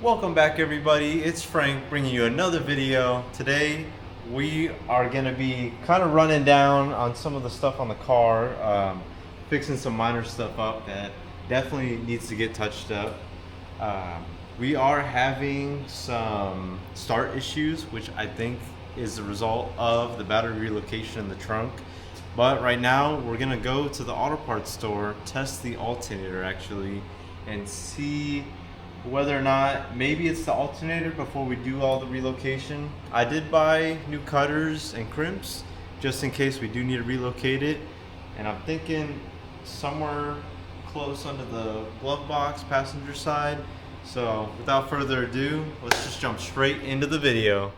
Welcome back everybody, it's Frank bringing you another video. Today we are going to be kind of running down on some of the stuff on the car, fixing some minor stuff up that definitely needs to get touched up. We are having some start issues, which I think is the result of the battery relocation in the trunk. But right now we're going to go to the auto parts store, test the alternator actually, and see whether or not maybe it's the alternator before we do all the relocation. I did buy new cutters and crimps just in case we do need to relocate it, and I'm thinking somewhere close under the glove box passenger side. So without further ado, let's just jump straight into the video.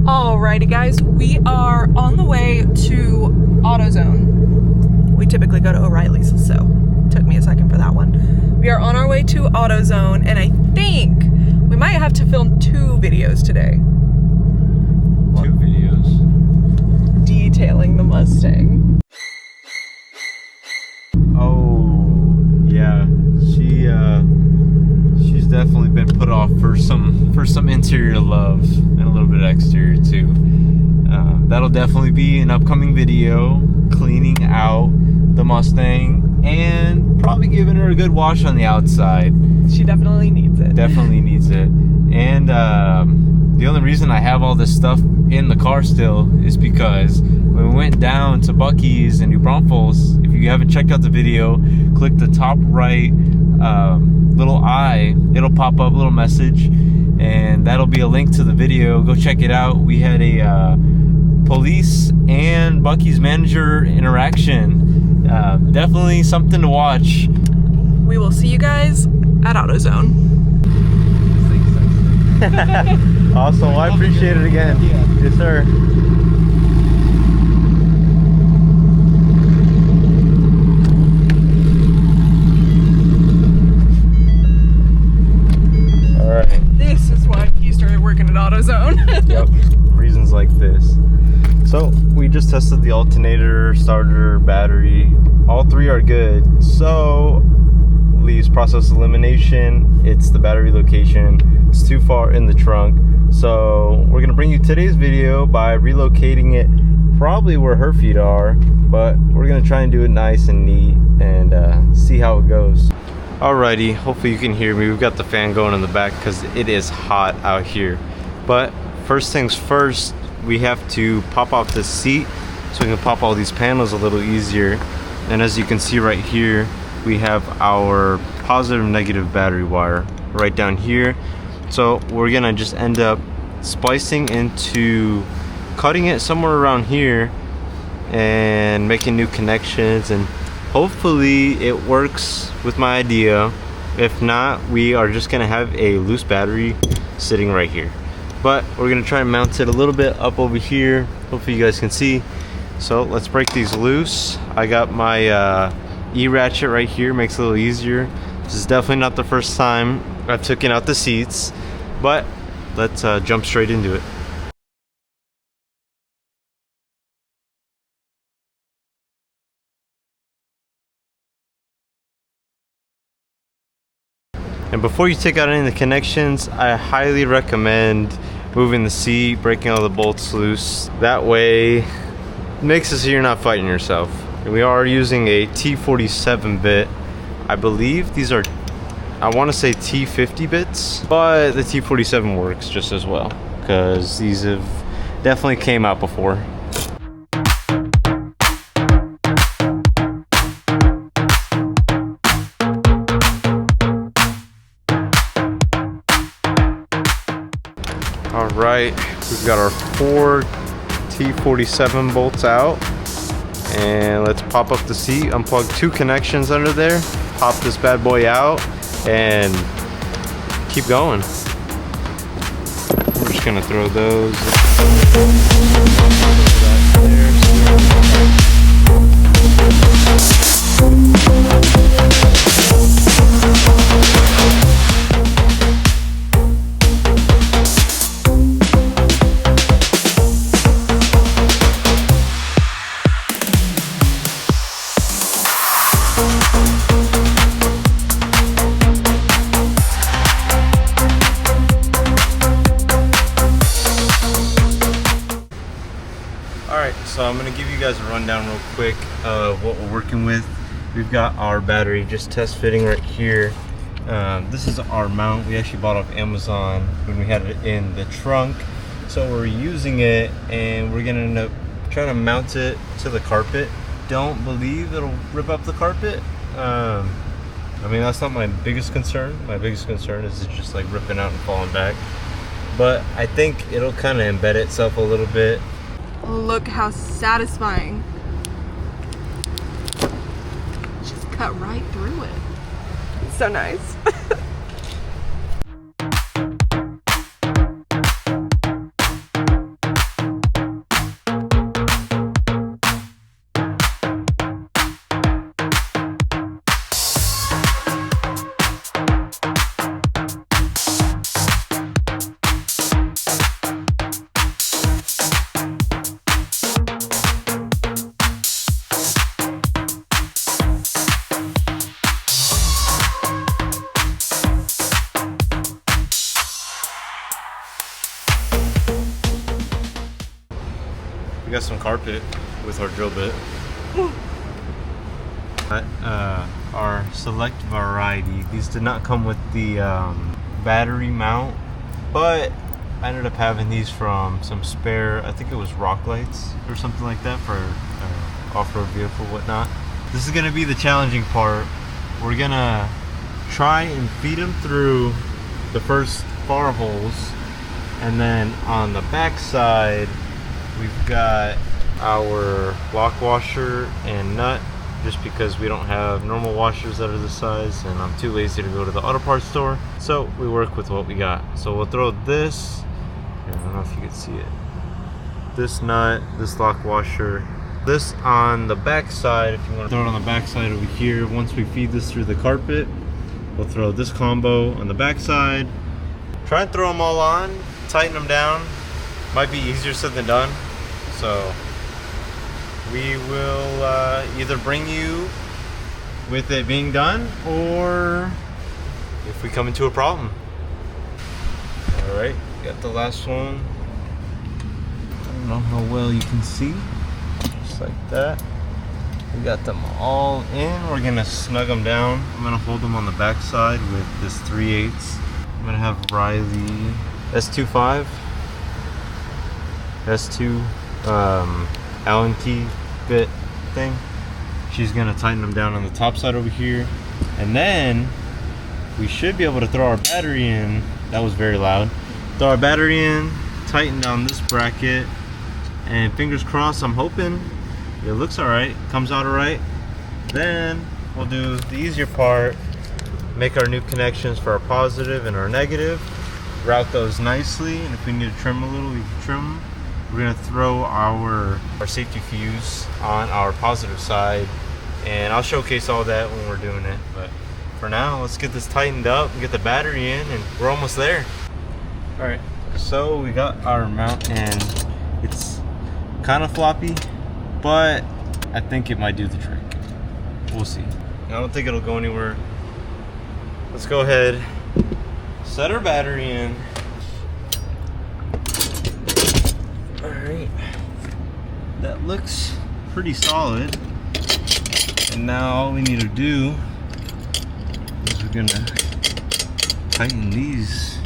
Alrighty guys, we are on the way to AutoZone. We typically go to O'Reilly's, so it took me a second for that one. We are on our way to AutoZone, and I think we might have to film 2 videos today. 2 videos? Detailing the Mustang. Oh, yeah. She's definitely been put off for some interior love and a little bit of exterior too. That'll definitely be an upcoming video, cleaning out the Mustang and probably giving her a good wash on the outside. She definitely needs it. Definitely needs it. And the only reason I have all this stuff in the car still is because when we went down to Buc-ee's in New Braunfels, if you haven't checked out the video, click the top right little eye, it'll pop up a little message, and that'll be a link to the video. Go check it out. We had a police and Buc-ee's manager interaction. Definitely something to watch. We will see you guys at AutoZone. Awesome. Well, I appreciate it again. Yes, sir. All right. This is why he started working at AutoZone. Yep. Reasons like this. So we just tested the alternator, starter, battery. All 3 are good. So leaves process elimination. It's the battery location. It's too far in the trunk. So we're gonna bring you today's video by relocating it probably where her feet are, but we're gonna try and do it nice and neat and see how it goes. Alrighty, hopefully you can hear me. We've got the fan going in the back because it is hot out here. But first things first, we have to pop off this seat so we can pop all these panels a little easier. And as you can see right here, we have our positive and negative battery wire right down here. So we're gonna just end up splicing into cutting it somewhere around here and making new connections, and hopefully it works with my idea. If not, we are just gonna have a loose battery sitting right here. But we're gonna try and mount it a little bit up over here. Hopefully you guys can see. So let's break these loose. I got my E-ratchet right here, makes it a little easier. This is definitely not the first time I've taken out the seats, but let's jump straight into it. And before you take out any of the connections, I highly recommend moving the seat, breaking all the bolts loose. That way, it makes it so you're not fighting yourself. And we are using a T47 bit. I believe these are, I want to say T50 bits, but the T47 works just as well because these have definitely came out before. All right, we've got our 4 T47 bolts out, and let's pop up the seat, unplug 2 connections under there, pop this bad boy out and keep going. We're just gonna throw those. So I'm gonna give you guys a rundown real quick of what we're working with. We've got our battery just test fitting right here. This is our mount. We actually bought off Amazon when we had it in the trunk. So we're using it and we're gonna end up trying to mount it to the carpet. Don't believe it'll rip up the carpet. I mean, that's not my biggest concern. My biggest concern is it's just like ripping out and falling back. But I think it'll kind of embed itself a little bit. Look how satisfying. Just cut right through it. It's so nice. We got some carpet with our drill bit. Our select variety. These did not come with the battery mount, but I ended up having these from some spare, I think it was rock lights or something like that for off-road vehicle, whatnot. This is gonna be the challenging part. We're gonna try and feed them through the first bar holes, and then on the back side we've got our lock washer and nut, just because we don't have normal washers that are this size and I'm too lazy to go to the auto parts store. So we work with what we got. So we'll throw this, I don't know if you can see it, this nut, this lock washer, this on the back side. If you want to throw it on the back side over here, once we feed this through the carpet, we'll throw this combo on the back side. Try and throw them all on, tighten them down. Might be easier said than done. So we will either bring you with it being done, or if we come into a problem. All right, got the last one. I don't know how well you can see, just like that. We got them all in. We're gonna snug them down. I'm gonna hold them on the back side with this 3/8. I'm gonna have Riley S25, S2 Allen key bit thing. She's gonna tighten them down on the top side over here, and then we should be able to throw our battery in. That was very loud. Throw our battery in, tighten down this bracket, and fingers crossed, I'm hoping it looks all right, comes out all right. Then we'll do the easier part, make our new connections for our positive and our negative, route those nicely, and if we need to trim a little, we can trim them. We're gonna throw our safety fuse on our positive side, and I'll showcase all that when we're doing it. But for now, let's get this tightened up and get the battery in, and we're almost there. All right, so we got our mount, and it's kind of floppy, but I think it might do the trick. We'll see. I don't think it'll go anywhere. Let's go ahead, set our battery in. Alright, that looks pretty solid, and now all we need to do is we're gonna tighten these.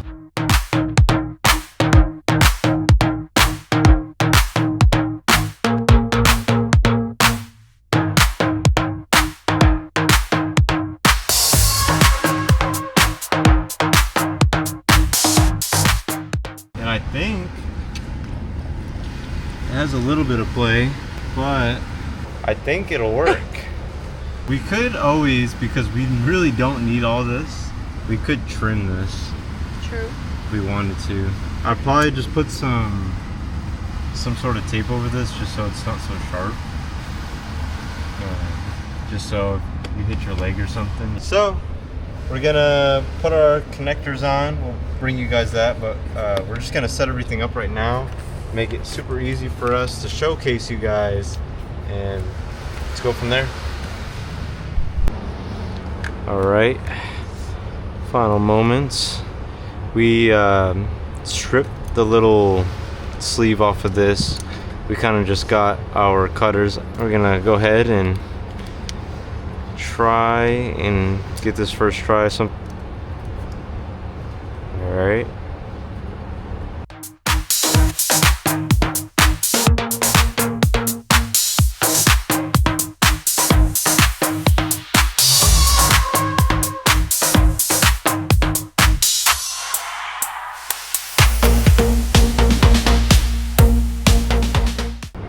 And I think it has a little bit of play, but I think it'll work. We could always, because we really don't need all this, we could trim this. True. If we wanted to. I'd probably just put some sort of tape over this just so it's not so sharp. Just so if you hit your leg or something. So we're gonna put our connectors on. We'll bring you guys that, but we're just gonna set everything up right now. Make it super easy for us to showcase you guys, and let's go from there. All right, final moments. We stripped the little sleeve off of this. We kind of just got our cutters. We're gonna go ahead and try and get this first try. All right.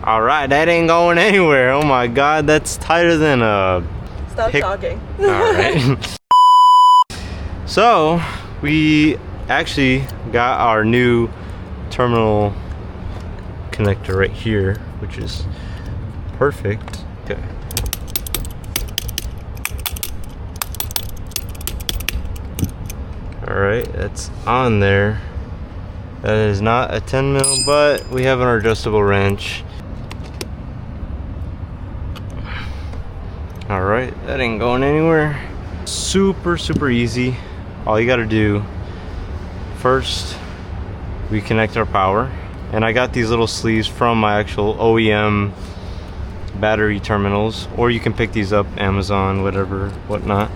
All right, that ain't going anywhere. Oh my God, that's tighter than a... Stop talking. All right. So we actually got our new terminal connector right here, which is perfect. Okay. All right, that's on there. That is not a 10 mil, but we have an adjustable wrench. All right, that ain't going anywhere. Super easy. All you gotta do, first, we connect our power. And I got these little sleeves from my actual OEM battery terminals, or you can pick these up, Amazon, whatever, whatnot.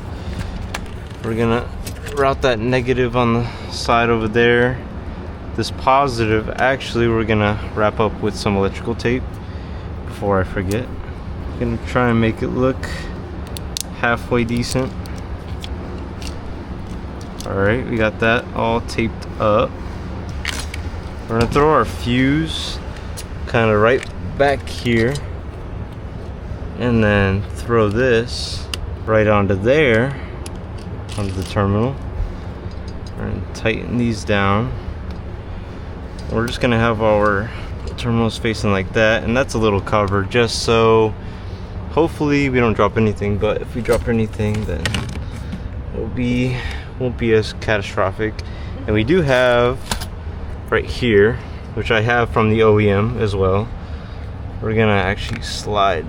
We're gonna route that negative on the side over there. This positive, actually, we're gonna wrap up with some electrical tape before I forget. Gonna try and make it look halfway decent. All right, we got that all taped up. We're gonna throw our fuse kind of right back here, and then throw this right onto there, onto the terminal. We're gonna tighten these down. We're just gonna have our terminals facing like that, and that's a little cover just so hopefully we don't drop anything, but if we drop anything then it won't be as catastrophic. And we do have right here, which I have from the OEM as well, we're gonna actually slide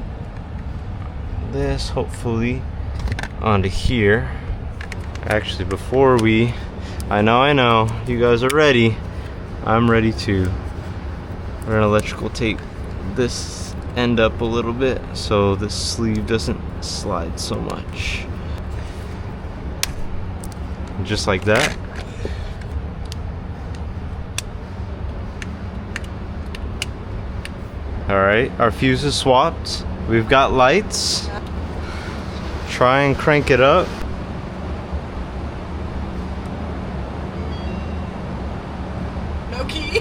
this hopefully onto here. Actually, before we, I know you guys are ready, I'm ready too. We're gonna electrical tape this end up a little bit so the sleeve doesn't slide so much. Just like that. All right, our fuse is swapped. We've got lights. Try and crank it up. No key.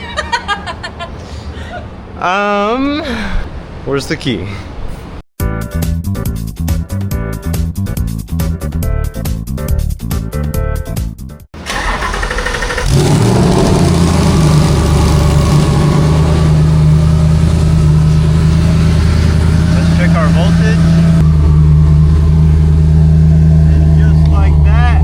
Where's the key? Let's check our voltage. And just like that,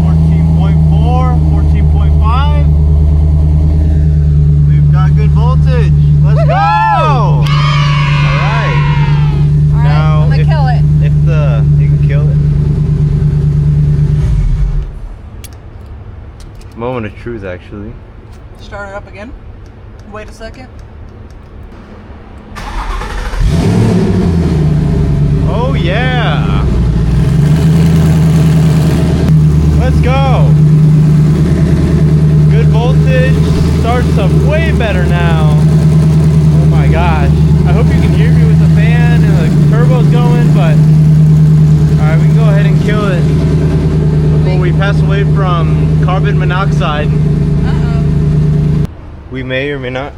14.4, 14.5. We've got good voltage. Let's go! Moment of truth, actually. Start it up again. Wait a second. Oh yeah! Let's go! Good voltage. Starts up way better now. Oh my gosh. I hope you can hear me with the fan and the turbo's going, but alright, we can go ahead and kill it before we pass away from carbon monoxide. We may or may not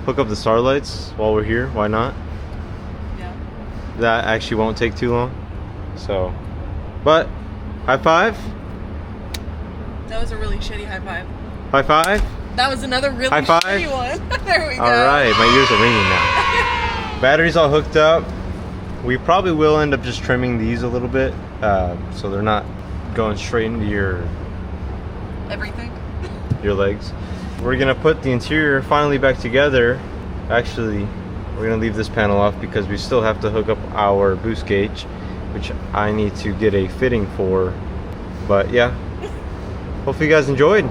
hook up the starlights while we're here. Why not? Yeah. that actually won't take too long. So, but high five. That was a really shitty high five. High five. That was another really High five. shitty one. There we go. All right, my ears are ringing now. Battery's all hooked up. We probably will end up just trimming these a little bit, so they're not going straight into your legs. We're gonna put the interior finally back together. Actually, we're gonna leave this panel off because we still have to hook up our boost gauge, which I need to get a fitting for. But yeah, hopefully you guys enjoyed.